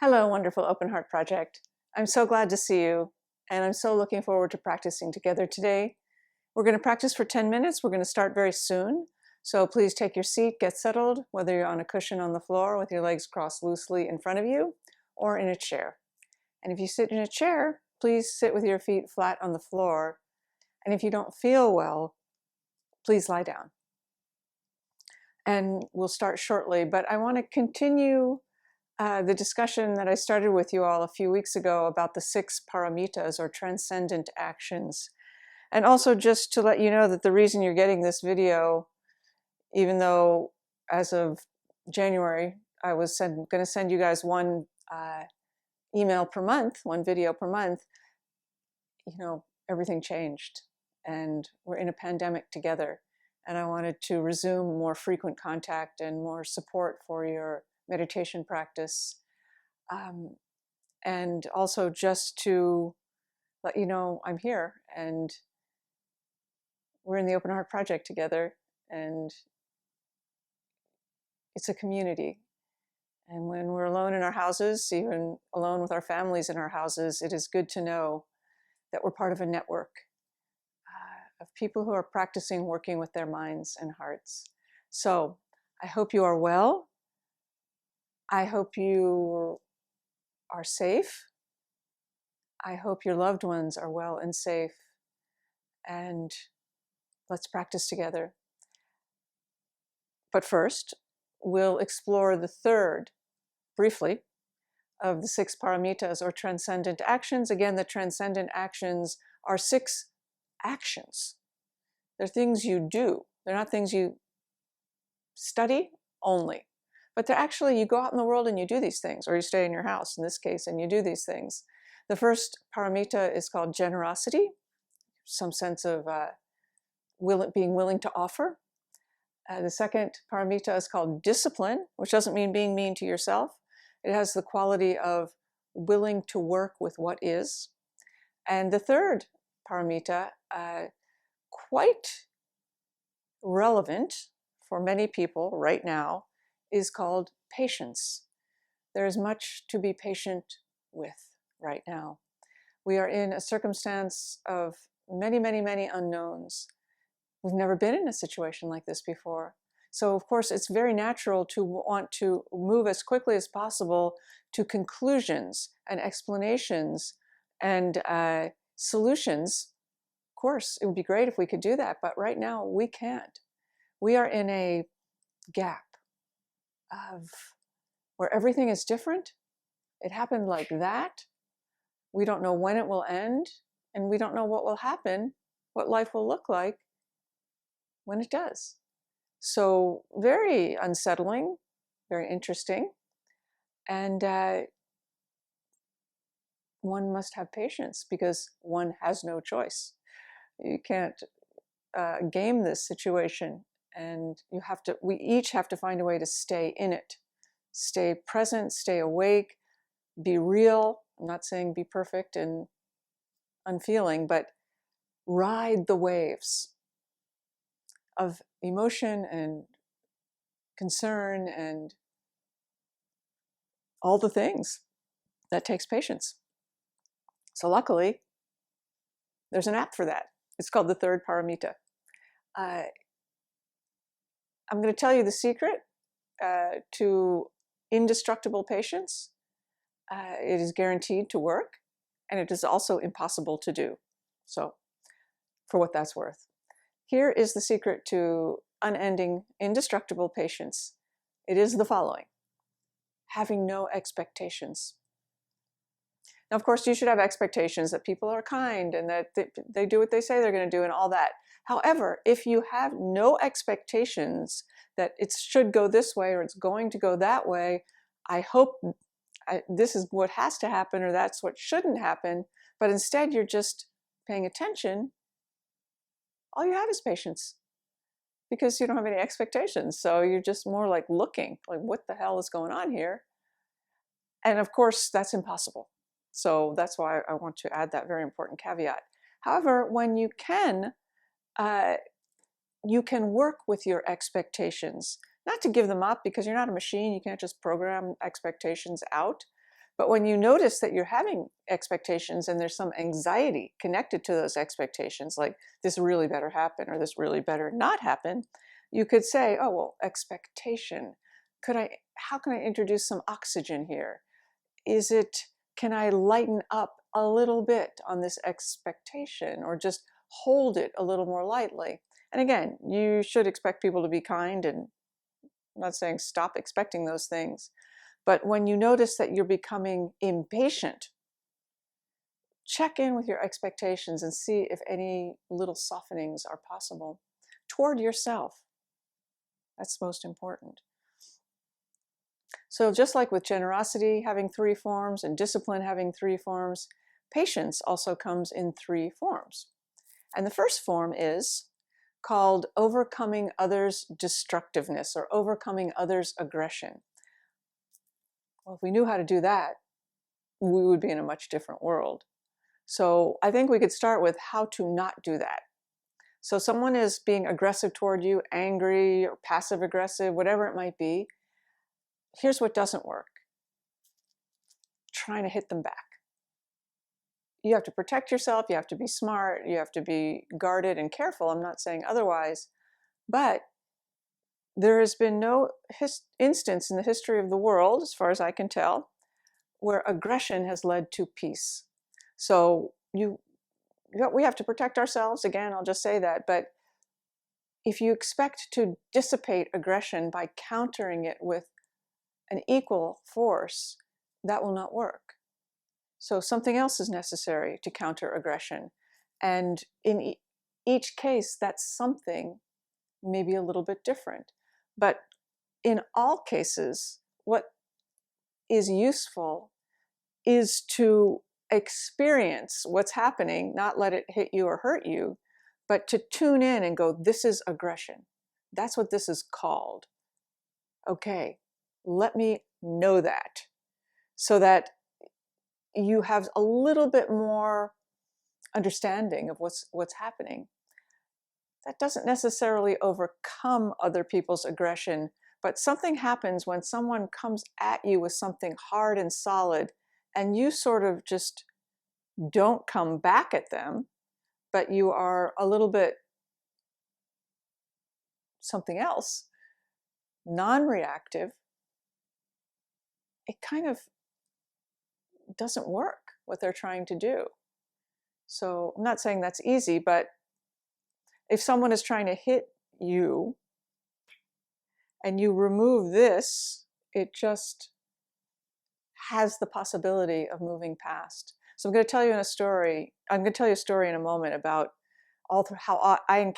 Hello, wonderful Open Heart Project. I'm so glad to see you, and I'm so looking forward to practicing together today. We're going to practice for 10 minutes. We're going to start very soon. So please take your seat, get settled, whether you're on a cushion on the floor with your legs crossed loosely in front of you or in a chair. And if you sit in a chair, please sit with your feet flat on the floor. And if you don't feel well, please lie down. And we'll start shortly, but I want to continue the discussion that I started with you all a few weeks ago about the 6 Paramitas, or Transcendent Actions. And also just to let you know that the reason you're getting this video, even though as of January, I was going to send you guys one email per month, one video per month, everything changed. And we're in a pandemic together. And I wanted to resume more frequent contact and more support for your meditation practice. And also just to let you know I'm here and we're in the Open Heart Project together, and it's a community. And when we're alone in our houses, even alone with our families in our houses, it is good to know that we're part of a network of people who are practicing working with their minds and hearts. So I hope you are well. I hope you are safe. I hope your loved ones are well and safe. And let's practice together. But first, we'll explore the third, briefly, of the 6 Paramitas, or Transcendent Actions. Again, the Transcendent Actions are 6 actions. They're things you do. They're not things you study only. But they're actually, you go out in the world and you do these things, or you stay in your house, in this case, and you do these things. The first paramita is called generosity, some sense of being willing to offer. The second paramita is called discipline, which doesn't mean being mean to yourself. It has the quality of willing to work with what is. And the third paramita, quite relevant for many people right now, is called patience. There is much to be patient with right now. We are in a circumstance of many, many, many unknowns. We've never been in a situation like this before. So of course, it's very natural to want to move as quickly as possible to conclusions and explanations and solutions. Of course, it would be great if we could do that, but right now we can't. We are in a gap of where everything is different. It happened like that. We don't know when it will end, and we don't know what will happen, what life will look like when it does. So very unsettling, very interesting, and one must have patience because one has no choice. You can't game this situation, and we each have to find a way to stay in it, stay present, stay awake, be real. I'm not saying be perfect and unfeeling, but ride the waves of emotion and concern and all the things. That takes patience. So luckily, there's an app for that. It's called the third paramita. I'm going to tell you the secret to indestructible patience. It is guaranteed to work, and it is also impossible to do. So, for what that's worth. Here is the secret to unending, indestructible patience. It is the following: having no expectations. Now, of course, you should have expectations that people are kind and that they do what they say they're going to do and all that. However, if you have no expectations that it should go this way or it's going to go that way, I hope this is what has to happen or that's what shouldn't happen, but instead you're just paying attention, all you have is patience because you don't have any expectations. So you're just more like looking, like what the hell is going on here? And of course, that's impossible. So that's why I want to add that very important caveat. However, when you can work with your expectations, not to give them up because you're not a machine. You can't just program expectations out, But when you notice that you're having expectations and there's some anxiety connected to those expectations, like this really better happen or this really better not happen, you could say, oh, well, expectation. How can I introduce some oxygen here? Can I lighten up a little bit on this expectation or just hold it a little more lightly? And again, you should expect people to be kind, and I'm not saying stop expecting those things. But when you notice that you're becoming impatient, check in with your expectations and see if any little softenings are possible toward yourself. That's most important. So just like with generosity having 3 forms and discipline having 3 forms, patience also comes in 3 forms. And the first form is called overcoming others' destructiveness or overcoming others' aggression. Well, if we knew how to do that, we would be in a much different world. So I think we could start with how to not do that. So someone is being aggressive toward you, angry or passive aggressive, whatever it might be. Here's what doesn't work. Trying to hit them back. You have to protect yourself. You have to be smart. You have to be guarded and careful. I'm not saying otherwise. But there has been no instance in the history of the world, as far as I can tell, where aggression has led to peace. So we have to protect ourselves. Again, I'll just say that. But if you expect to dissipate aggression by countering it with an equal force, that will not work. So something else is necessary to counter aggression. And in each case, that's something maybe a little bit different. But in all cases, what is useful is to experience what's happening, not let it hit you or hurt you, but to tune in and go, this is aggression. That's what this is called. Okay, let me know that, so that you have a little bit more understanding of what's happening. That doesn't necessarily overcome other people's aggression, but something happens when someone comes at you with something hard and solid, and you sort of just don't come back at them, but you are a little bit something else, non-reactive. It kind of doesn't work, what they're trying to do. So I'm not saying that's easy, but if someone is trying to hit you and you remove this, it just has the possibility of moving past. So I'm going to tell you a story in a moment about how I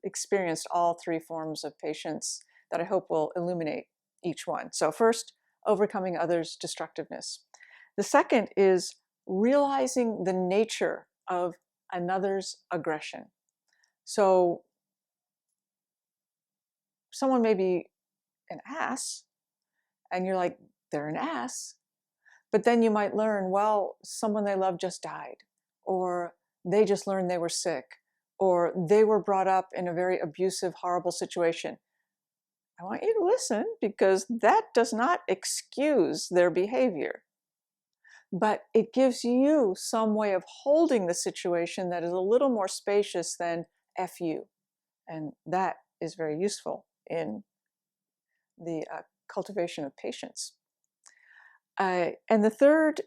experienced all 3 forms of patience that I hope will illuminate each one. So first, overcoming others' destructiveness. The second is realizing the nature of another's aggression. So someone may be an ass, and you're like, they're an ass. But then you might learn, well, someone they love just died, or they just learned they were sick, or they were brought up in a very abusive, horrible situation. I want you to listen, because that does not excuse their behavior. But it gives you some way of holding the situation that is a little more spacious than F you. And that is very useful in the cultivation of patience. And the third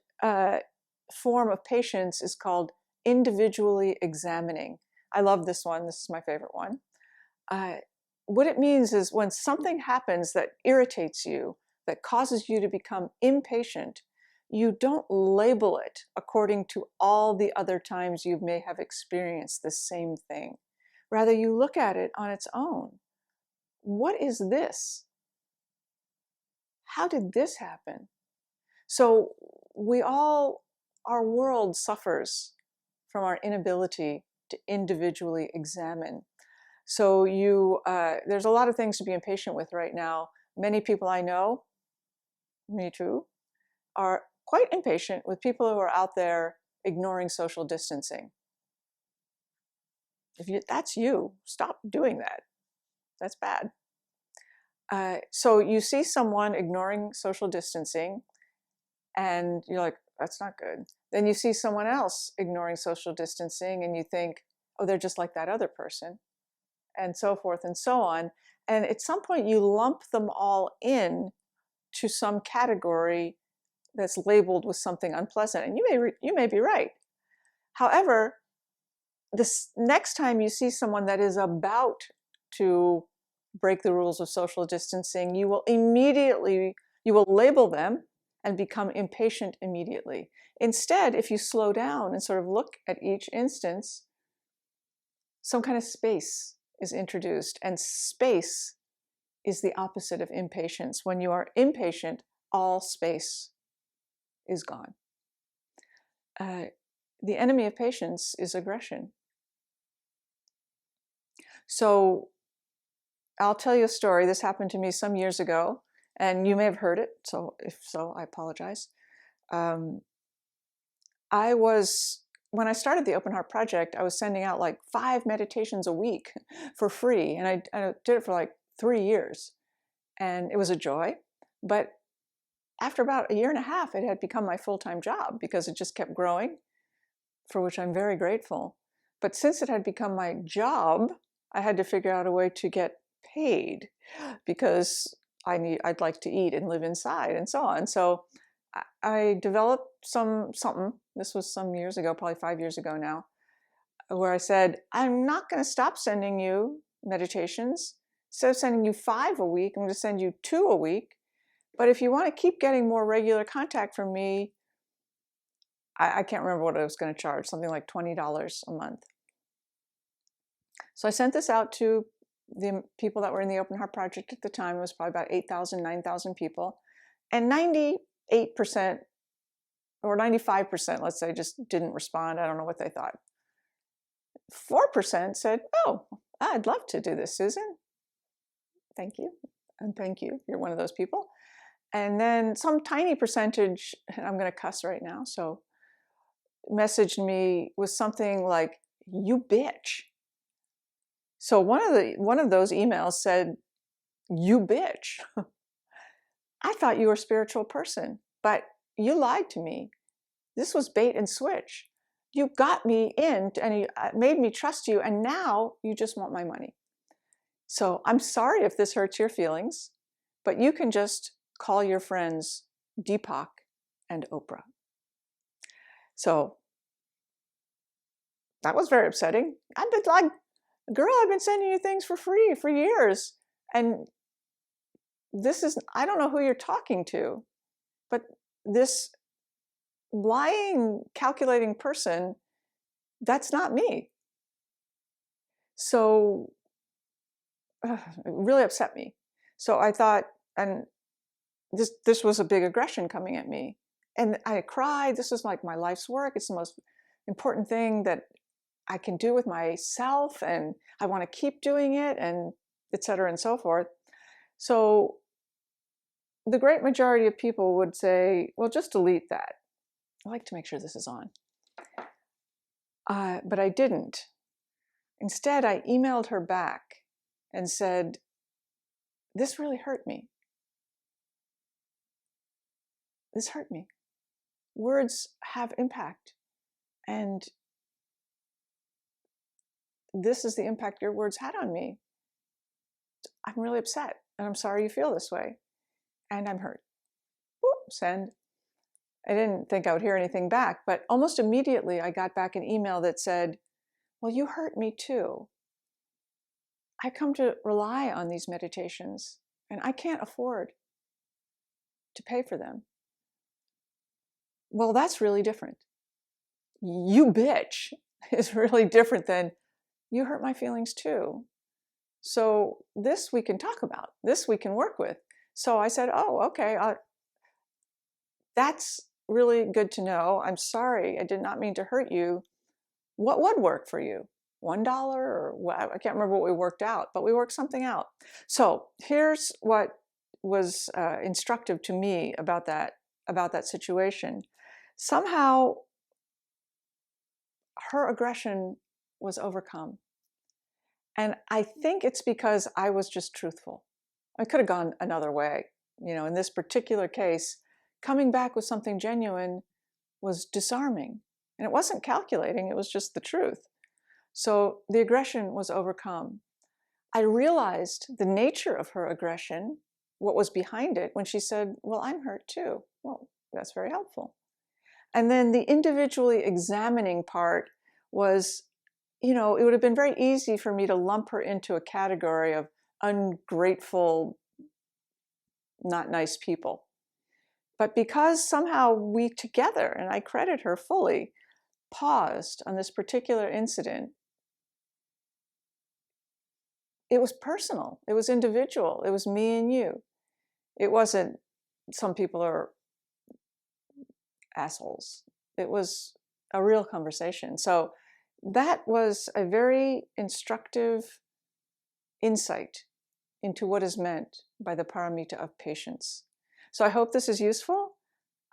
form of patience is called individually examining. I love this one. This is my favorite one. What it means is when something happens that irritates you, that causes you to become impatient, you don't label it according to all the other times you may have experienced the same thing. Rather, you look at it on its own. What is this? How did this happen? So our world suffers from our inability to individually examine. So there's a lot of things to be impatient with right now. Many people I know, me too, are quite impatient with people who are out there ignoring social distancing. That's you, stop doing that. That's bad. So you see someone ignoring social distancing, and you're like, that's not good. Then you see someone else ignoring social distancing and you think, oh, they're just like that other person, and so forth and so on. And at some point you lump them all in to some category that's labeled with something unpleasant, and you may be right. However, this next time you see someone that is about to break the rules of social distancing, you will label them and become impatient immediately. Instead, if you slow down and sort of look at each instance, some kind of space is introduced, and space is the opposite of impatience. When you are impatient, all space is gone. The enemy of patience is aggression. So I'll tell you a story. This happened to me some years ago, and you may have heard it. So if so, I apologize. When I started the Open Heart Project, I was sending out like 5 meditations a week for free. And I did it for like 3 years. And it was a joy. But after about 1.5 years, it had become my full-time job because it just kept growing, for which I'm very grateful. But since it had become my job, I had to figure out a way to get paid because I'd like to eat and live inside and so on. So I developed something. This was some years ago, probably 5 years ago now, where I said, I'm not going to stop sending you meditations. Instead of sending you 5 a week, I'm going to send you 2 a week. But if you want to keep getting more regular contact from me, I can't remember what I was going to charge, something like $20 a month. So I sent this out to the people that were in the Open Heart Project at the time. It was probably about 8,000, 9,000 people. And 98% or 95%, let's say, just didn't respond. I don't know what they thought. 4% said, oh, I'd love to do this, Susan. Thank you. And thank you. You're one of those people. And then some tiny percentage, and I'm going to cuss right now, so messaged me with something like, you bitch. So one of those emails said, you bitch. I thought you were a spiritual person, but you lied to me. This was bait and switch. You got me in and you made me trust you, and now you just want my money. So I'm sorry if this hurts your feelings, but you can just call your friends Deepak and Oprah. So that was very upsetting. I've been like, girl, I've been sending you things for free for years. And I don't know who you're talking to, but this lying, calculating person, that's not me. So it really upset me. So I thought, and this was a big aggression coming at me. And I cried. This is like my life's work. It's the most important thing that I can do with myself, and I want to keep doing it, and et cetera and so forth. So the great majority of people would say, well, just delete that. I like to make sure this is on. But I didn't. Instead, I emailed her back and said, this really hurt me. This hurt me. Words have impact. And this is the impact your words had on me. I'm really upset, and I'm sorry you feel this way. And I'm hurt. Whoop, send. I didn't think I would hear anything back, but almost immediately I got back an email that said, well, you hurt me too. I come to rely on these meditations, and I can't afford to pay for them. Well, that's really different. You bitch is really different than you hurt my feelings too. So this we can talk about. This we can work with. So I said, oh, okay, that's really good to know. I'm sorry. I did not mean to hurt you. What would work for you? $1 or what? I can't remember what we worked out, but we worked something out. So here's what was instructive to me about that situation. Somehow her aggression was overcome. And I think it's because I was just truthful. I could have gone another way. In this particular case, coming back with something genuine was disarming. And it wasn't calculating, it was just the truth. So the aggression was overcome. I realized the nature of her aggression, what was behind it, when she said, well, I'm hurt too. Well, that's very helpful. And then the individually examining part was, it would have been very easy for me to lump her into a category of ungrateful, not nice people. But because somehow we together, and I credit her fully, paused on this particular incident, it was personal, it was individual, it was me and you. It wasn't some people are assholes. It was a real conversation. So that was a very instructive insight into what is meant by the paramita of patience. So I hope this is useful.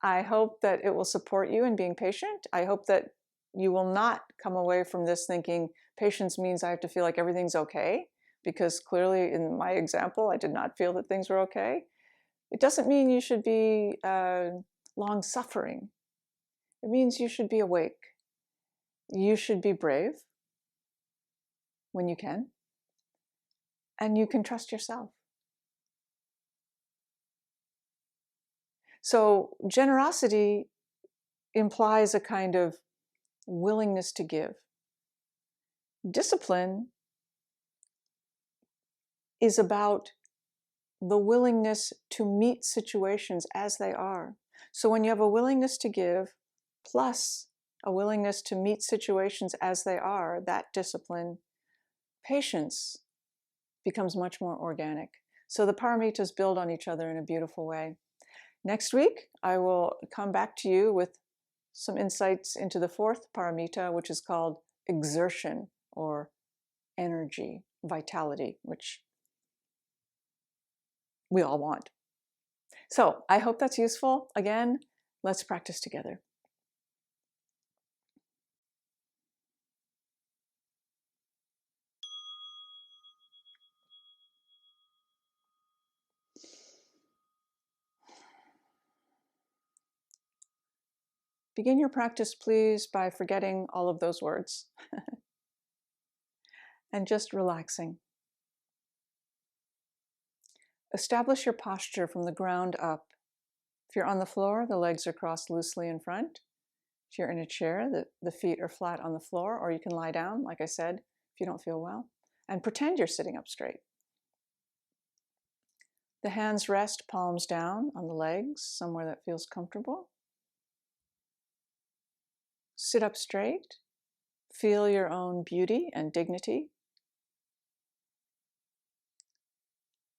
I hope that it will support you in being patient. I hope that you will not come away from this thinking patience means I have to feel like everything's okay, because clearly in my example, I did not feel that things were okay. It doesn't mean you should be long-suffering. It means you should be awake. You should be brave when you can, and you can trust yourself. So generosity implies a kind of willingness to give. Discipline is about the willingness to meet situations as they are. So when you have a willingness to give, plus a willingness to meet situations as they are, that discipline, patience becomes much more organic. So the paramitas build on each other in a beautiful way. Next week, I will come back to you with some insights into the fourth paramita, which is called exertion or energy, vitality, which we all want. So I hope that's useful. Again, let's practice together. Begin your practice, please, by forgetting all of those words and just relaxing. Establish your posture from the ground up. If you're on the floor, the legs are crossed loosely in front. If you're in a chair, the feet are flat on the floor, or you can lie down, like I said, if you don't feel well, and pretend you're sitting up straight. The hands rest palms down on the legs, somewhere that feels comfortable. Sit up straight. Feel your own beauty and dignity.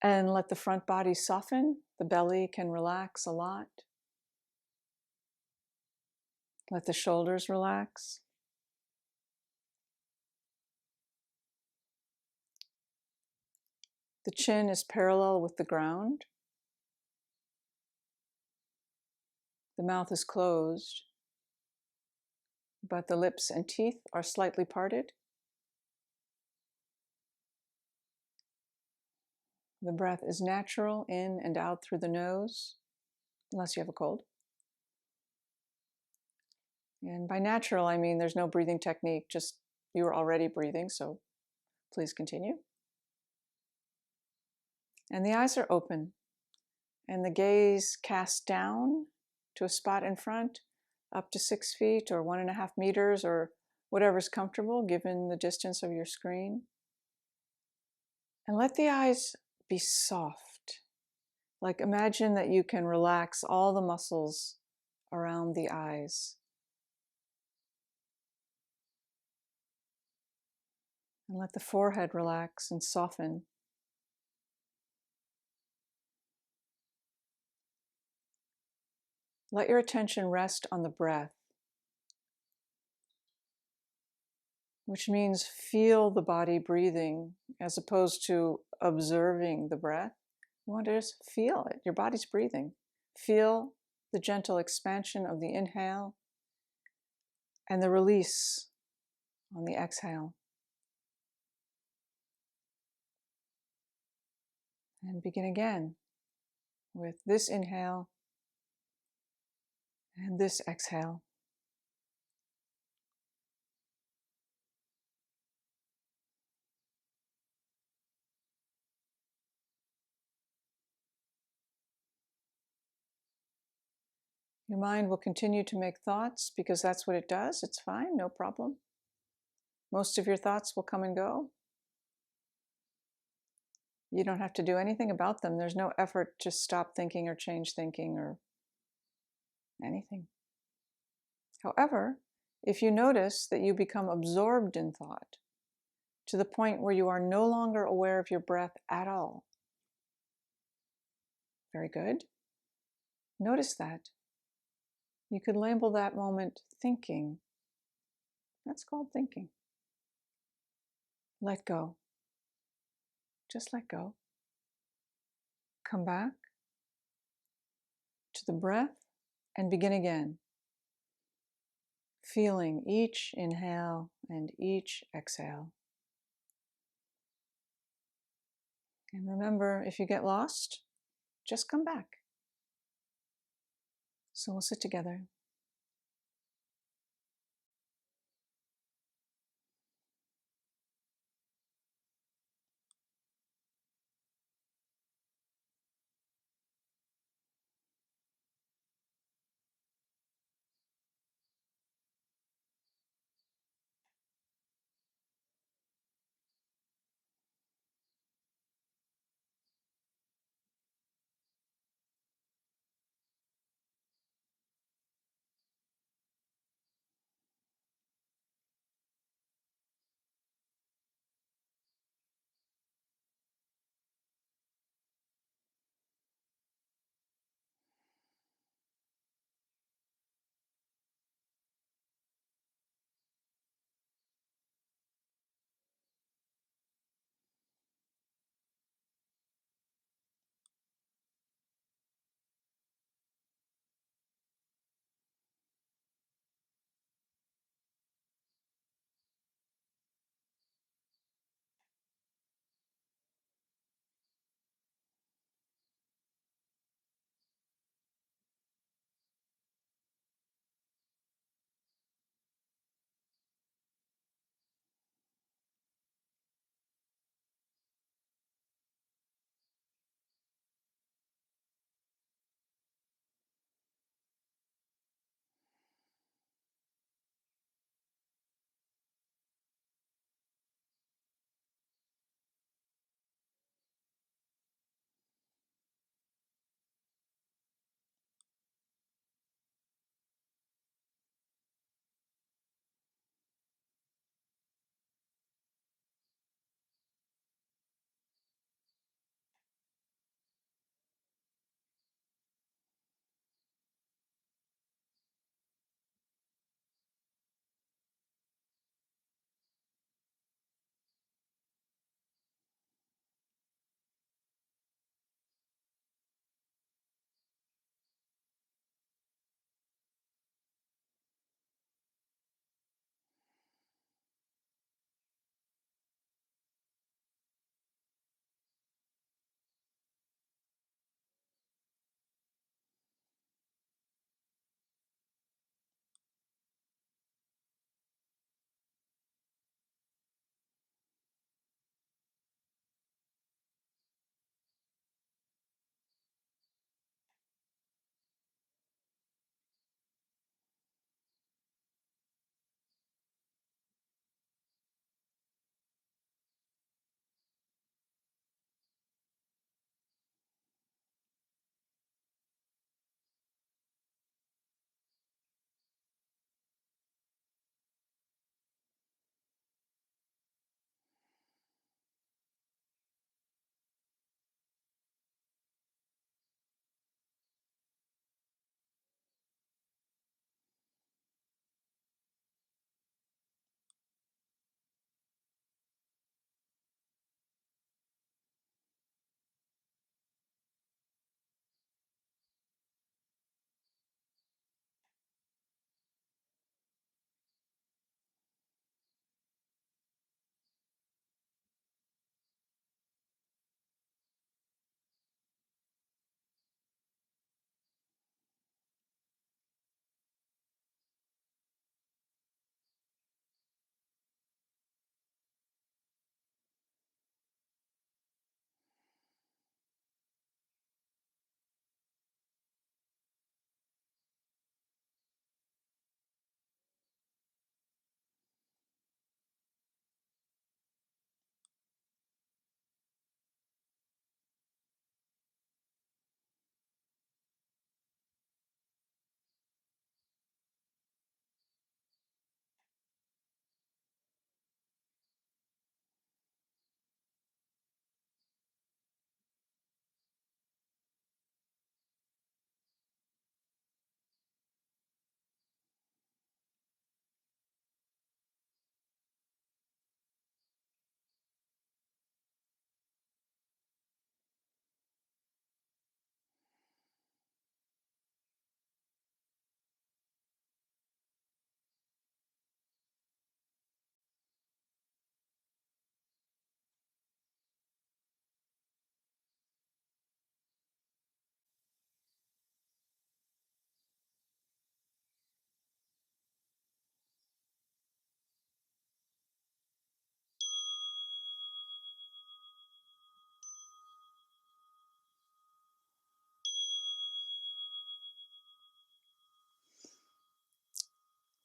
And let the front body soften. The belly can relax a lot. Let the shoulders relax. The chin is parallel with the ground. The mouth is closed, but the lips and teeth are slightly parted. The breath is natural, in and out through the nose, unless you have a cold. And by natural, I mean there's no breathing technique, just you are already breathing, so please continue. And the eyes are open, and the gaze cast down to a spot in front, up to 6 feet or 1.5 meters or whatever's comfortable given the distance of your screen. And let the eyes be soft. Like imagine that you can relax all the muscles around the eyes. And let the forehead relax and soften. Let your attention rest on the breath, which means feel the body breathing as opposed to observing the breath. You want to just feel it. Your body's breathing. Feel the gentle expansion of the inhale and the release on the exhale. And begin again with this inhale And this exhale. Your mind will continue to make thoughts because that's what it does. It's fine, no problem. Most of your thoughts will come and go. You don't have to do anything about them. There's no effort to stop thinking or change thinking or anything. However, if you notice that you become absorbed in thought to the point where you are no longer aware of your breath at all, very good. Notice that. You could label that moment thinking. That's called thinking. Let go. Just let go. Come back to the breath and begin again. Feeling each inhale and each exhale. And remember, if you get lost, just come back. So we'll sit together.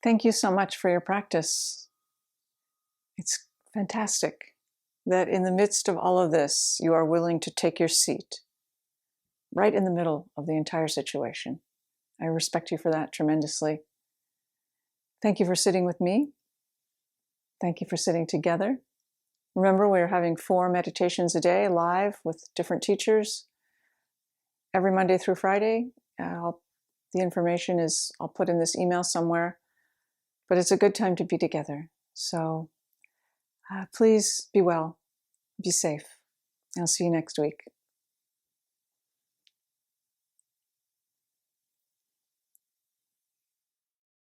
Thank you so much for your practice. It's fantastic that in the midst of all of this, you are willing to take your seat right in the middle of the entire situation. I respect you for that tremendously. Thank you for sitting with me. Thank you for sitting together. Remember, we're having 4 meditations a day live with different teachers every Monday through Friday. The information I'll put in this email somewhere, but it's a good time to be together. So please be well, be safe. I'll see you next week.